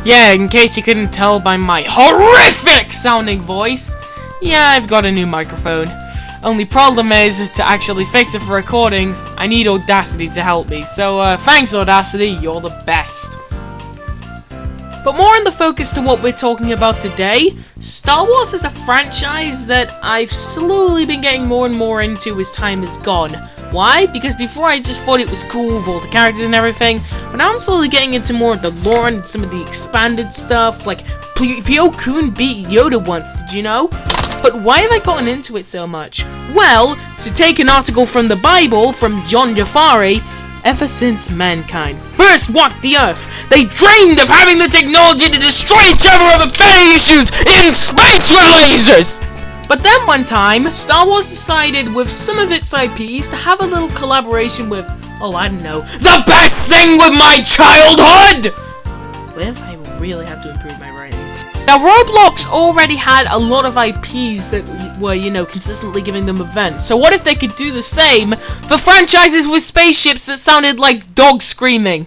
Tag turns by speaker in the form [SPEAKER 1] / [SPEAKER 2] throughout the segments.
[SPEAKER 1] Yeah, in case you couldn't tell by my horrific sounding voice, yeah, I've got a new microphone. Only problem is, to actually fix it for recordings, I need Audacity to help me. So, thanks Audacity, you're the best. But more in the focus to what we're talking about today, Star Wars is a franchise that I've slowly been getting more and more into as time has gone. Why? Because before I just thought it was cool with all the characters and everything, but now I'm slowly getting into more of the lore and some of the expanded stuff, like Plo Koon beat Yoda once, did you know? But why have I gotten into it so much? Well, to take an article from the Bible, from John Jafari, ever since mankind first walked the earth, they dreamed of having the technology to destroy each other over petty issues in space with lasers! But then one time, Star Wars decided with some of its IPs to have a little collaboration with, oh I don't know, the best thing with my childhood! With, I really have to improve my writing. Now Roblox already had a lot of IPs that were, you know, consistently giving them events. So what if they could do the same for franchises with spaceships that sounded like dogs screaming?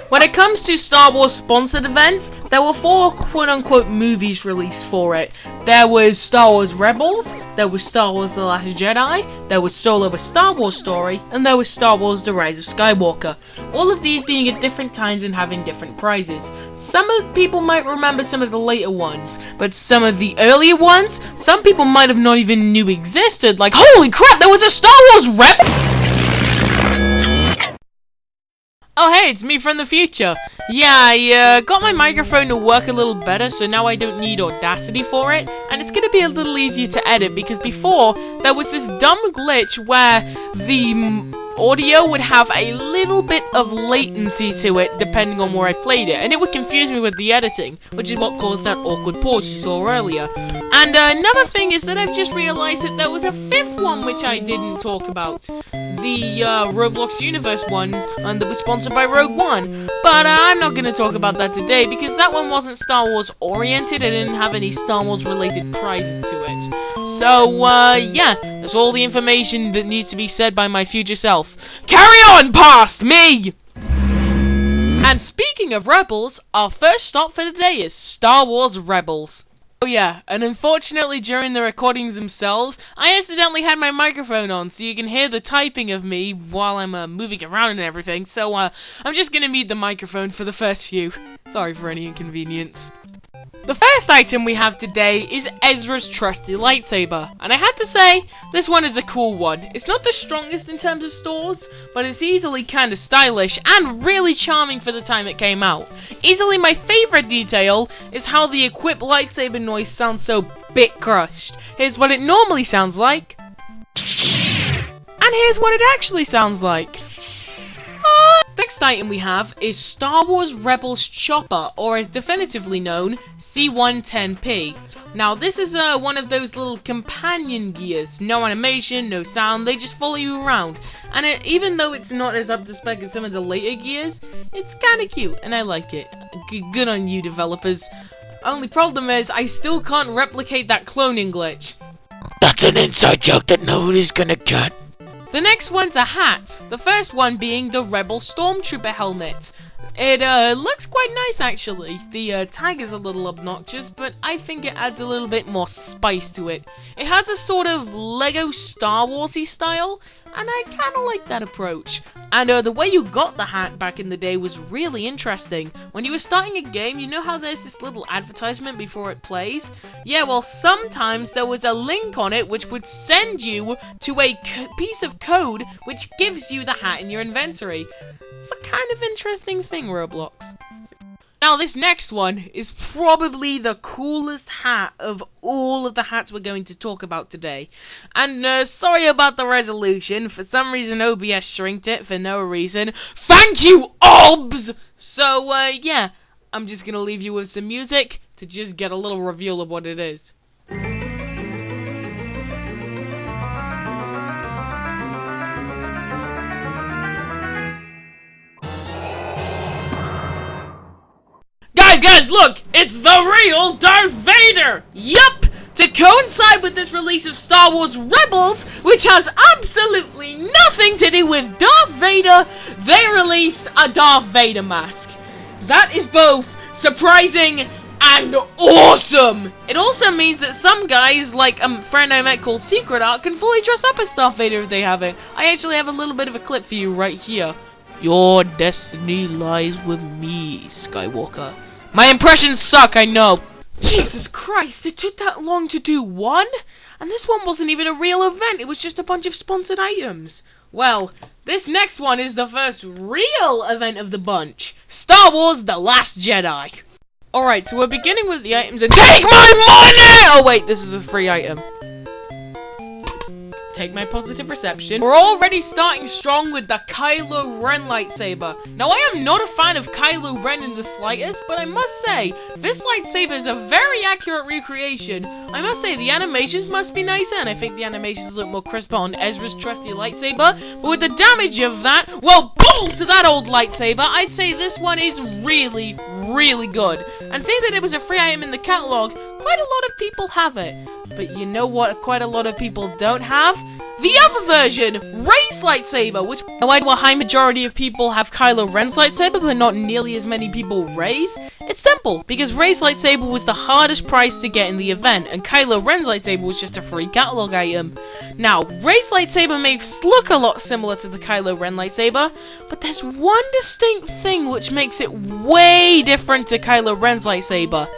[SPEAKER 1] When it comes to Star Wars sponsored events, there were 4 quote-unquote movies released for it. There was Star Wars Rebels, there was Star Wars The Last Jedi, there was Solo: A Star Wars Story, and there was Star Wars The Rise of Skywalker. All of these being at different times and having different prizes. Some of people might remember some of the later ones, but some of the earlier ones, some people might have not even knew existed, like holy crap, there was a Star Wars Rebel! Oh hey, it's me from the future. Yeah, I got my microphone to work a little better, so now I don't need Audacity for it, and it's gonna be a little easier to edit, because before, there was this dumb glitch where the audio would have a little bit of latency to it, depending on where I played it, and it would confuse me with the editing, which is what caused that awkward pause you saw earlier. And another thing is that I've just realized that there was a 5th one which I didn't talk about. The Roblox Universe one, and that was sponsored by Rogue One. But I'm not going to talk about that today, because that one wasn't Star Wars oriented, and didn't have any Star Wars related prizes to it. So, yeah, that's all the information that needs to be said by my future self. Carry on past me! And speaking of Rebels, our first stop for today is Star Wars Rebels. Oh yeah, and unfortunately during the recordings themselves, I accidentally had my microphone on, so you can hear the typing of me while I'm moving around and everything, so I'm just gonna mute the microphone for the first few. Sorry for any inconvenience. The first item we have today is Ezra's trusty lightsaber, and I have to say, this one is a cool one. It's not the strongest in terms of stores, but it's easily kinda stylish and really charming for the time it came out. Easily my favorite detail is how the equipped lightsaber noise sounds so bit crushed. Here's what it normally sounds like, and here's what it actually sounds like. Next item we have is Star Wars Rebels Chopper, or as definitively known, C-110P. Now this is one of those little companion gears, no animation, no sound, they just follow you around. And even though it's not as up to spec as some of the later gears, it's kinda cute, and I like it. Good on you developers. Only problem is, I still can't replicate that cloning glitch.
[SPEAKER 2] That's an inside joke that nobody's gonna get.
[SPEAKER 1] The next one's a hat, the first one being the Rebel Stormtrooper helmet. It looks quite nice actually. The tag is a little obnoxious, but I think it adds a little bit more spice to it. It has a sort of Lego Star Warsy style, and I kinda like that approach. And the way you got the hat back in the day was really interesting. When you were starting a game, you know how there's this little advertisement before it plays? Yeah, well sometimes there was a link on it which would send you to a piece of code which gives you the hat in your inventory. It's a kind of interesting thing, Roblox. Now this next one is probably the coolest hat of all of the hats we're going to talk about today. And sorry about the resolution, for some reason OBS shrinked it for no reason. Thank you, OBS! So yeah, I'm just gonna leave you with some music to just get a little reveal of what it is. Guys, look! It's the real Darth Vader! Yup! To coincide with this release of Star Wars Rebels, which has absolutely nothing to do with Darth Vader, they released a Darth Vader mask. That is both surprising and awesome! It also means that some guys, like a friend I met called Secret Art, can fully dress up as Darth Vader if they have it. I actually have a little bit of a clip for you right here. Your destiny lies with me, Skywalker. My impressions suck, I know. Jesus Christ, it took that long to do one? And this one wasn't even a real event, it was just a bunch of sponsored items. Well, this next one is the first real event of the bunch. Star Wars The Last Jedi. Alright, so we're beginning with the items and take my money! Oh wait, this is a free item. Take my positive reception. We're already starting strong with the Kylo Ren lightsaber. Now, I am not a fan of Kylo Ren in the slightest, but I must say, this lightsaber is a very accurate recreation. I must say, the animations must be nicer, and I think the animations look more crisper on Ezra's trusty lightsaber. But with the damage of that, well, balls to that old lightsaber, I'd say this one is really, really good. And seeing that it was a free item in the catalog, quite a lot of people have it. But you know what quite a lot of people don't have? The other version, Rey's lightsaber, which while a high majority of people have Kylo Ren's lightsaber, but not nearly as many people Rey's. It's simple, because Rey's lightsaber was the hardest prize to get in the event, and Kylo Ren's lightsaber was just a free catalog item. Now, Rey's lightsaber may look a lot similar to the Kylo Ren lightsaber, but there's one distinct thing which makes it way different to Kylo Ren's lightsaber.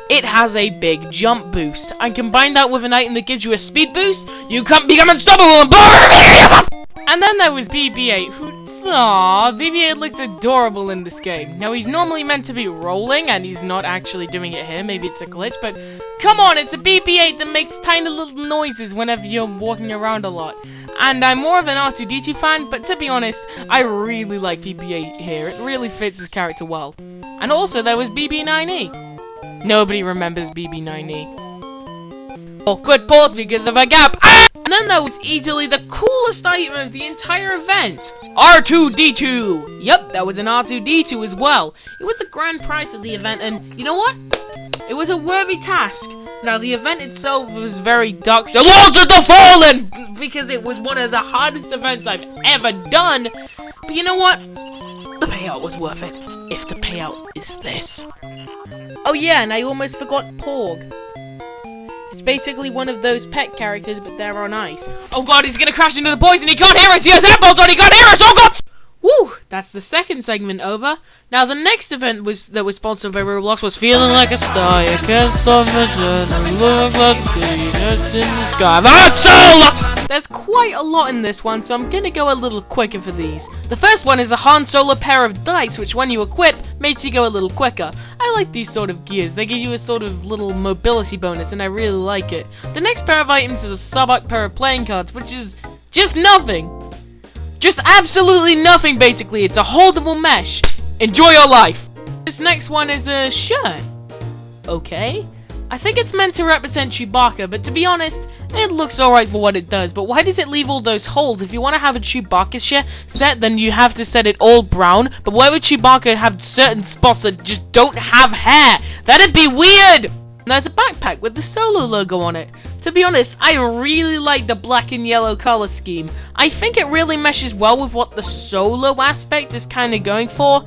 [SPEAKER 1] It has a big jump boost, and combine that with an item that gives you a speed boost, you can become unstoppable and then there was BB-8, who, BB-8 looks adorable in this game. Now, he's normally meant to be rolling, and he's not actually doing it here, maybe it's a glitch, but come on, it's a BB-8 that makes tiny little noises whenever you're walking around a lot. And I'm more of an R2-D2 fan, but to be honest, I really like BB-8 here, it really fits his character well. And also, there was BB-9E. Nobody remembers BB-9E. Awkward pause because of a gap. And then there was easily the coolest item of the entire event. R2-D2. Yep, that was an R2-D2 as well. It was the grand prize of the event, and you know what? It was a worthy task. Now, the event itself was very dark, so Lords of the Fallen! Because it was one of the hardest events I've ever done. But you know what? The payout was worth it. If the payout is this. Oh yeah, and I almost forgot Porg. It's basically one of those pet characters, but they're on ice. Oh god, he's gonna crash into the poison! He can't hear us! He has airballs on! He can't hear us! Oh god! Woo! That's the second segment over. Now, the next event that was sponsored by Roblox was Feeling Like a Star. You can't stop missing and look like the in the sky. That's all! There's quite a lot in this one, so I'm gonna go a little quicker for these. The first one is a Han Solo pair of dice, which when you equip, makes you go a little quicker. I like these sort of gears. They give you a sort of little mobility bonus, and I really like it. The next pair of items is a sub-up pair of playing cards, which is just nothing. Just absolutely nothing, basically. It's a holdable mesh. Enjoy your life. This next one is a shirt. Okay. I think it's meant to represent Chewbacca, but to be honest, it looks alright for what it does. But why does it leave all those holes? If you want to have a Chewbacca set, then you have to set it all brown. But why would Chewbacca have certain spots that just don't have hair? That'd be weird! And there's a backpack with the Solo logo on it. To be honest, I really like the black and yellow color scheme. I think it really meshes well with what the Solo aspect is kind of going for.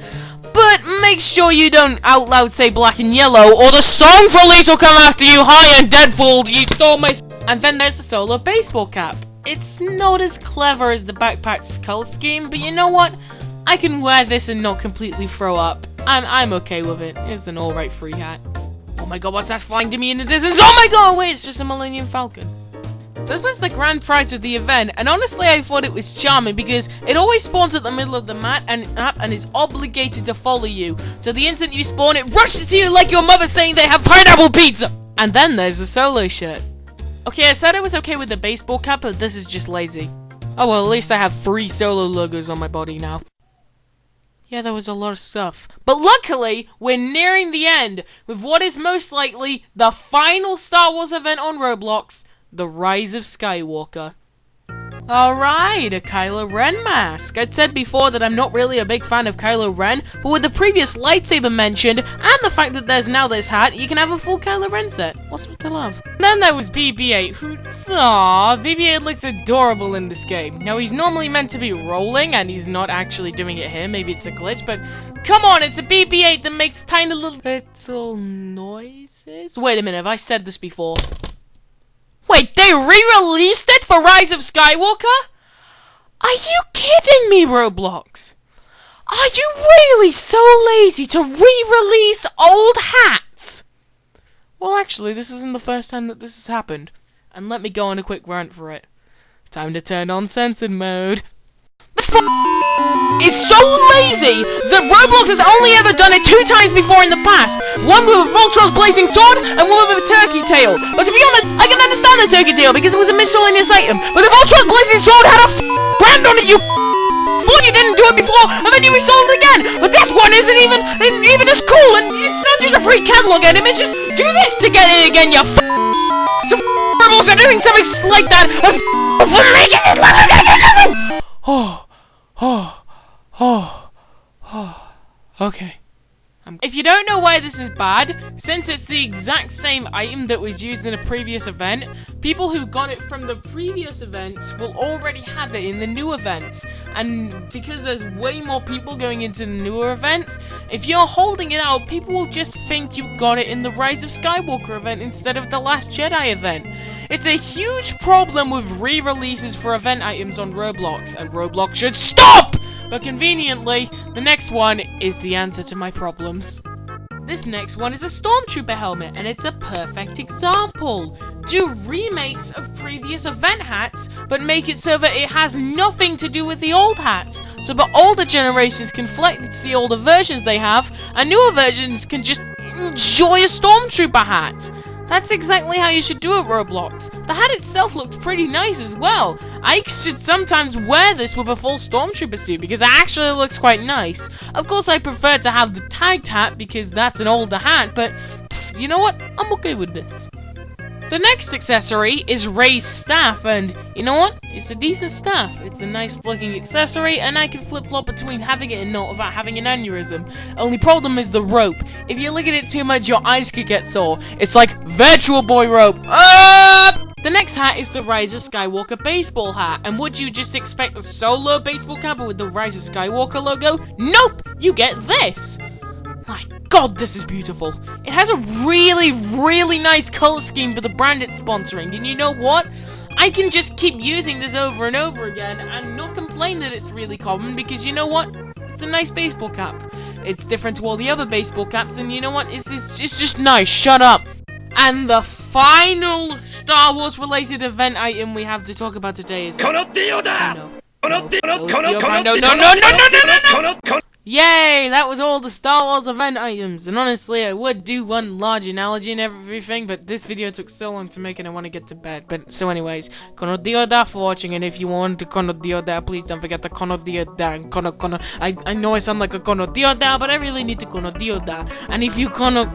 [SPEAKER 1] But make sure you don't out loud say black and yellow, or the song police will come after you. Hi, and Deadpool, you stole my... And then there's the Solo baseball cap. It's not as clever as the backpack's color scheme, but you know what? I can wear this and not completely throw up. I'm okay with it. It's an alright free hat. Oh my god, what's that flying to me into this? Oh my god, wait, it's just a Millennium Falcon. This was the grand prize of the event, and honestly I thought it was charming because it always spawns at the middle of the map and is obligated to follow you. So the instant you spawn, it rushes to you like your mother saying they have pineapple pizza! And then there's the Solo shirt. Okay, I said I was okay with the baseball cap, but this is just lazy. Oh well, at least I have 3 Solo logos on my body now. Yeah, there was a lot of stuff. But luckily, we're nearing the end with what is most likely the final Star Wars event on Roblox, The Rise of Skywalker. Alright, a Kylo Ren mask. I'd said before that I'm not really a big fan of Kylo Ren, but with the previous lightsaber mentioned, and the fact that there's now this hat, you can have a full Kylo Ren set. What's not to love? Then there was BB-8, who, aww, BB-8 looks adorable in this game. Now he's normally meant to be rolling, and he's not actually doing it here, maybe it's a glitch, but come on, it's a BB-8 that makes tiny little noises? Wait a minute, have I said this before? Wait, they re-released it for Rise of Skywalker? Are you kidding me, Roblox? Are you really so lazy to re-release old hats? Well, actually, this isn't the first time that this has happened. And let me go on a quick rant for it. Time to turn on censored mode. Is so lazy that Roblox has only ever done it 2 times before in the past. One with a Voltron's blazing sword and one with a turkey tail. But to be honest, I can understand the turkey tail because it was a miscellaneous item. But the Voltron's blazing sword had a brand on it, you thought you didn't do it before, and then you resold it again. But this one isn't even as cool, and it's not just a free catalog item, it's just do this to get it again, you So Roblox are doing something like that and for making it like okay. If you don't know why this is bad, since it's the exact same item that was used in a previous event, people who got it from the previous events will already have it in the new events. And because there's way more people going into the newer events, if you're holding it out, people will just think you got it in the Rise of Skywalker event instead of the Last Jedi event. It's a huge problem with re-releases for event items on Roblox, and Roblox should STOP! But conveniently, the next one is the answer to my problems. This next one is a Stormtrooper helmet, and it's a perfect example. Do remakes of previous event hats, but make it so that it has nothing to do with the old hats, so that older generations can flex the older versions they have, and newer versions can just enjoy a Stormtrooper hat. That's exactly how you should do it, Roblox. The hat itself looks pretty nice as well. I should sometimes wear this with a full Stormtrooper suit because it actually looks quite nice. Of course, I prefer to have the tagged hat because that's an older hat, but you know what? I'm okay with this. The next accessory is Rey's staff, and you know what? It's a decent staff. It's a nice looking accessory, and I can flip-flop between having it and not without having an aneurysm. Only problem is the rope. If you look at it too much, your eyes could get sore. It's like Virtual Boy rope. The next hat is the Rise of Skywalker baseball hat, and would you just expect a solo baseball cap with the Rise of Skywalker logo? Nope! You get this! My god, this is beautiful. It has a really nice color scheme for the brand it's sponsoring, and you know what? I can just keep using this over and over again and not complain that it's really common because you know what? It's a nice baseball cap. It's different to all the other baseball caps, and you know what? It's just nice. Shut up. And the final Star Wars related event item we have to talk about today is... Yay! That was all the Star Wars event items, and honestly I would do one large analogy and everything, but this video took so long to make and I want to get to bed. But so anyways, kono dioda for watching, and if you want to kono dioda, please don't forget to kono dioda and kono. I know I sound like a kono dioda, but I really need to kono dioda. And if you kono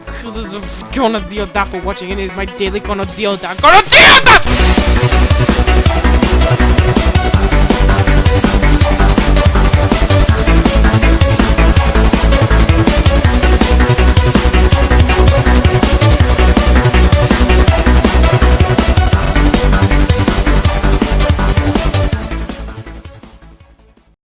[SPEAKER 1] dioda for watching, it is my daily kono dioda.